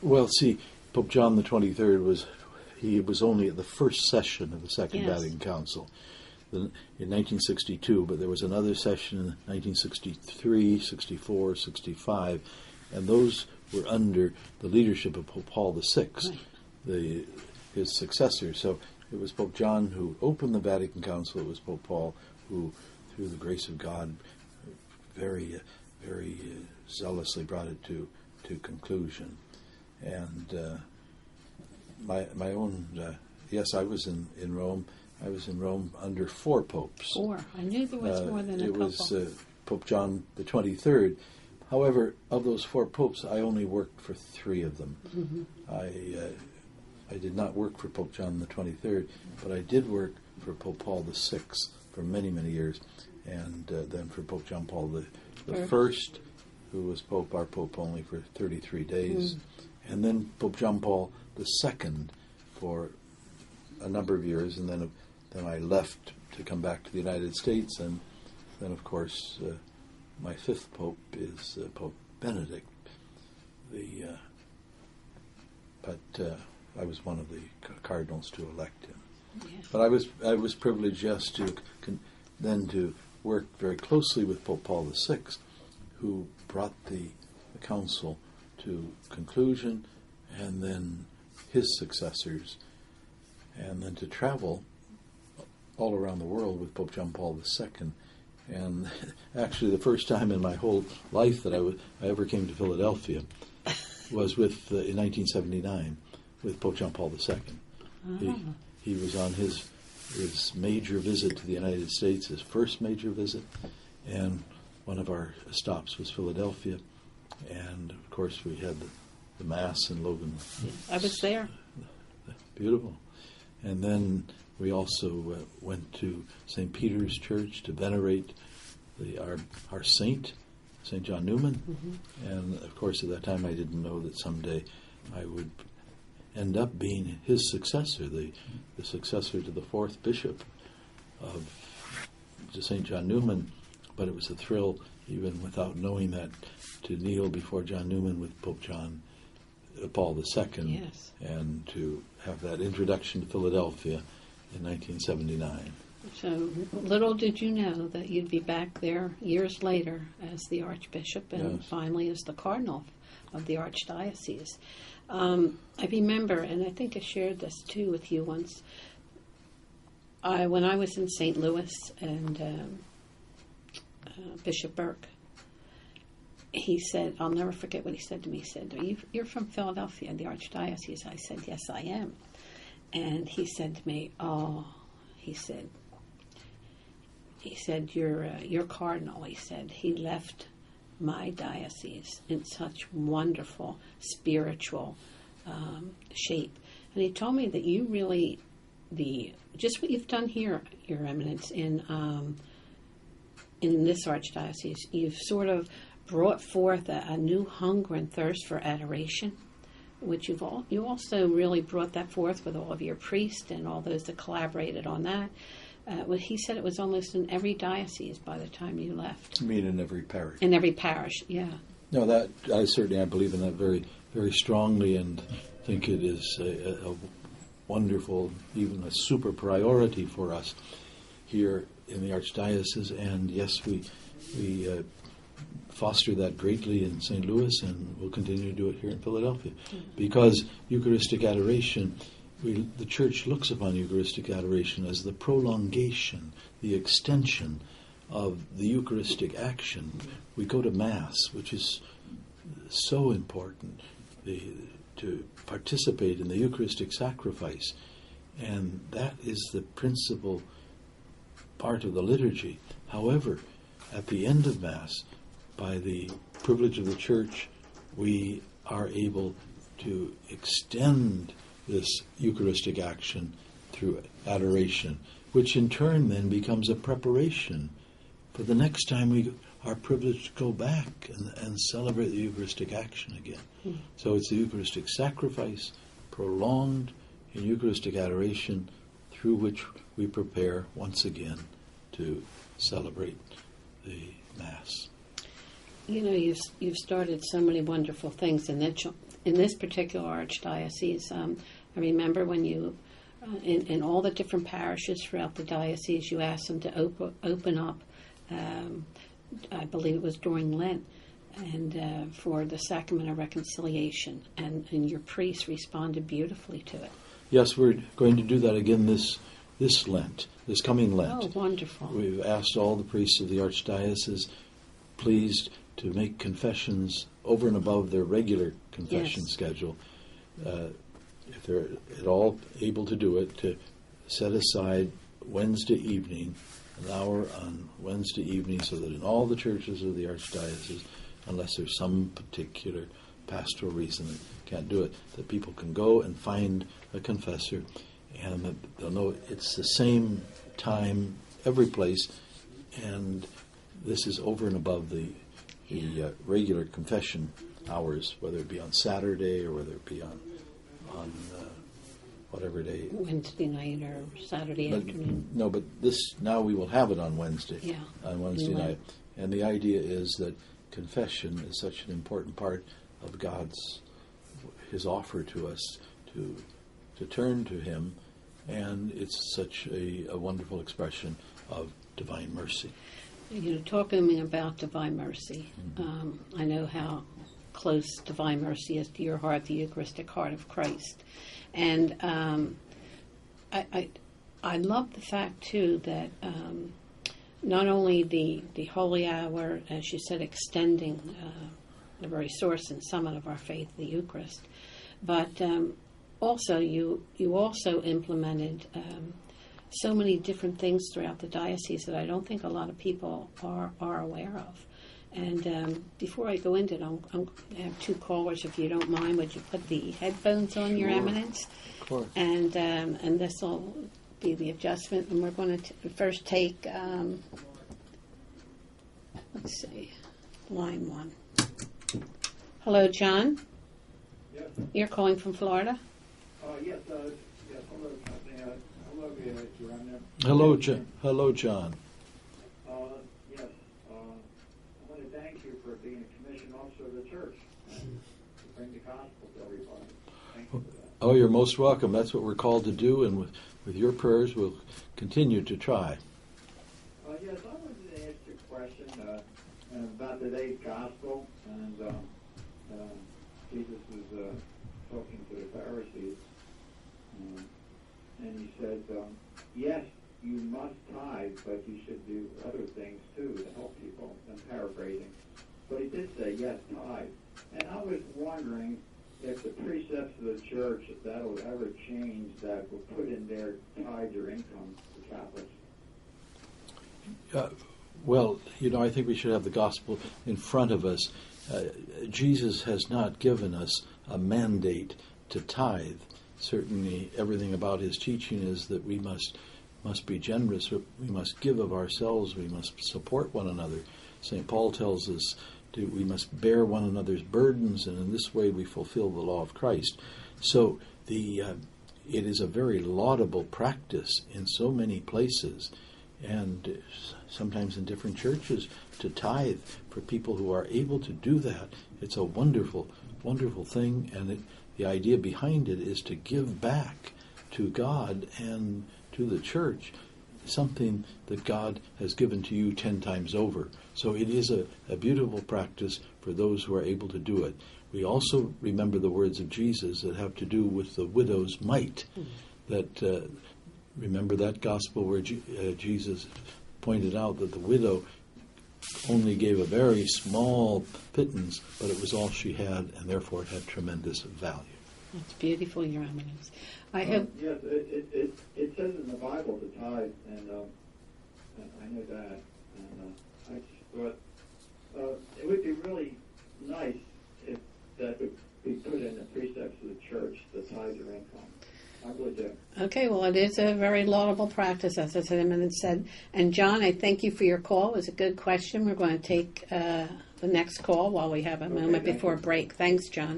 Well, see, Pope John the 23rd was only at the first session of the Second Vatican Council in 1962, but there was another session in 1963, 64, 65, and those were under the leadership of Pope Paul VI, his successor. So it was Pope John who opened the Vatican Council. It was Pope Paul who, through the grace of God, very zealously brought it to conclusion. And my own, yes, I was in Rome. I was in Rome under 4 popes. 4. I knew there was more than a couple. It was Pope John the 23rd. However, of those 4 popes, I only worked for 3 of them. Mm-hmm. I did not work for Pope John the 23rd, but I did work for Pope Paul VI for many, many years, and then for Pope John Paul the First, who was our Pope only for 33 days, and then Pope John Paul II for a number of years, and then I left to come back to the United States, and then, of course, my 5th Pope is Pope Benedict. But I was one of the cardinals to elect him. Yes. But I was privileged just to work very closely with Pope Paul VI, who brought the council to conclusion, and then his successors, and then to travel all around the world with Pope John Paul II. And actually the first time in my whole life that I ever came to Philadelphia was in 1979 with Pope John Paul II. Uh-huh. He was on his major visit to the United States, his first major visit, and one of our stops was Philadelphia. And, of course, we had the Mass in Logan. I was there. Beautiful. And then we also went to St. Peter's Church to venerate our saint, St. John Newman. Mm-hmm. And, of course, at that time I didn't know that someday I would end up being his successor, the successor to the 4th bishop of St. John Newman. But it was a thrill, even without knowing that, to kneel before John Newman with Pope Paul II, yes, and to have that introduction to Philadelphia in 1979. So little did you know that you'd be back there years later as the Archbishop and yes, finally as the Cardinal of the Archdiocese. I remember, and I think I shared this too with you once, when I was in St. Louis and Bishop Burke, he said, I'll never forget what he said to me. He said, you're from Philadelphia, the Archdiocese. I said, yes, I am. And he said to me, he said, you're Cardinal. He said, he left my diocese in such wonderful spiritual shape. And he told me that you really, just what you've done here, Your Eminence, in this Archdiocese, you've sort of brought forth a new hunger and thirst for adoration, which you also really brought that forth with all of your priests and all those that collaborated on that. He said it was almost in every diocese by the time you left. You mean in every parish? In every parish, yeah. No, that I believe in that very, very strongly, and think it is a wonderful, even a super priority for us here in the Archdiocese. And yes, we foster that greatly in St. Louis, and we'll continue to do it here in Philadelphia, because Eucharistic adoration, the Church looks upon Eucharistic adoration as the prolongation, the extension of the Eucharistic action. We go to Mass, which is so important, to participate in the Eucharistic sacrifice, and that is the principal part of the liturgy. However, at the end of Mass, by the privilege of the Church, we are able to extend this Eucharistic action through adoration, which in turn then becomes a preparation for the next time we are privileged to go back and celebrate the Eucharistic action again. Mm. So it's the Eucharistic sacrifice prolonged in Eucharistic adoration, through which we prepare once again to celebrate the Mass. You know, you've started so many wonderful things, and in this particular archdiocese, I remember when you, in all the different parishes throughout the diocese, you asked them to open up, I believe it was during Lent, and for the Sacrament of Reconciliation, and your priest responded beautifully to it. Yes, we're going to do that again this Lent, this coming Lent. Oh, wonderful. We've asked all the priests of the Archdiocese, please, to make confessions over and above their regular confession schedule. If they're at all able to do it, to set aside Wednesday evening, an hour on Wednesday evening, so that in all the churches of the Archdiocese, unless there's some particular pastoral reason that can't do it, that people can go and find a confessor, and that they'll know it's the same time every place, and this is over and above the regular confession hours, whether it be on Saturday or whether it be on whatever day. Wednesday night or Saturday afternoon. No, but now we will have it on Wednesday. Yeah. On Wednesday night. And the idea is that confession is such an important part of his offer to us to turn to him, and it's such a wonderful expression of divine mercy. Talking about divine mercy, I know how close divine mercy is to your heart, the Eucharistic heart of Christ. And I love the fact, too, that not only the holy hour, as you said, extending the very source and summit of our faith, the Eucharist, but also you also implemented so many different things throughout the diocese that I don't think a lot of people are aware of. And before I go into it, I have two callers. If you don't mind, would you put the headphones on, Your Eminence? Of course. And this will be the adjustment. And we're going to first take, let's see, line one. Hello, John. Yes. You're calling from Florida? Yes. Hello, Kathleen. Hello, John. Hello, Hello, John. Yes. I want to thank you for being a commissioned officer of the church and to bring the gospel to everybody. Thank you for that. Oh, you're most welcome. That's what we're called to do, and with your prayers, we'll continue to try. Yes, I wanted to ask you a question about today's gospel, and Jesus was talking to the Pharisees, and he said, yes, you must tithe, but you should do other things too to help people. I'm paraphrasing. But he did say, yes, tithe. And I was wondering if the precepts of the church, if that will ever change, that will put in their tithe or income to Catholics. Well, I think we should have the gospel in front of us. Jesus has not given us a mandate to tithe. Certainly, everything about his teaching is that we must be generous. We must give of ourselves. We must support one another. St. Paul tells us we must bear one another's burdens, and in this way we fulfill the law of Christ. So it is a very laudable practice in so many places, and sometimes in different churches, to tithe for people who are able to do that. It's a wonderful, wonderful thing, and the idea behind it is to give back to God and to the church something that God has given to you 10 times over. So it is a beautiful practice for those who are able to do it. We also remember the words of Jesus that have to do with the widow's mite. That remember that gospel where Jesus pointed out that the widow only gave a very small pittance, but it was all she had, and therefore it had tremendous value. That's beautiful, Your Eminence. Yes, it says in the Bible to tithe, and I know that. And I just thought it would be really nice if that could be put in the precepts of the church, the tithe or income. I really do. Okay, well, it is a very laudable practice, as the Eminence said. And John, I thank you for your call. It was a good question. We're going to take the next call while we have a moment before break. Thanks, John.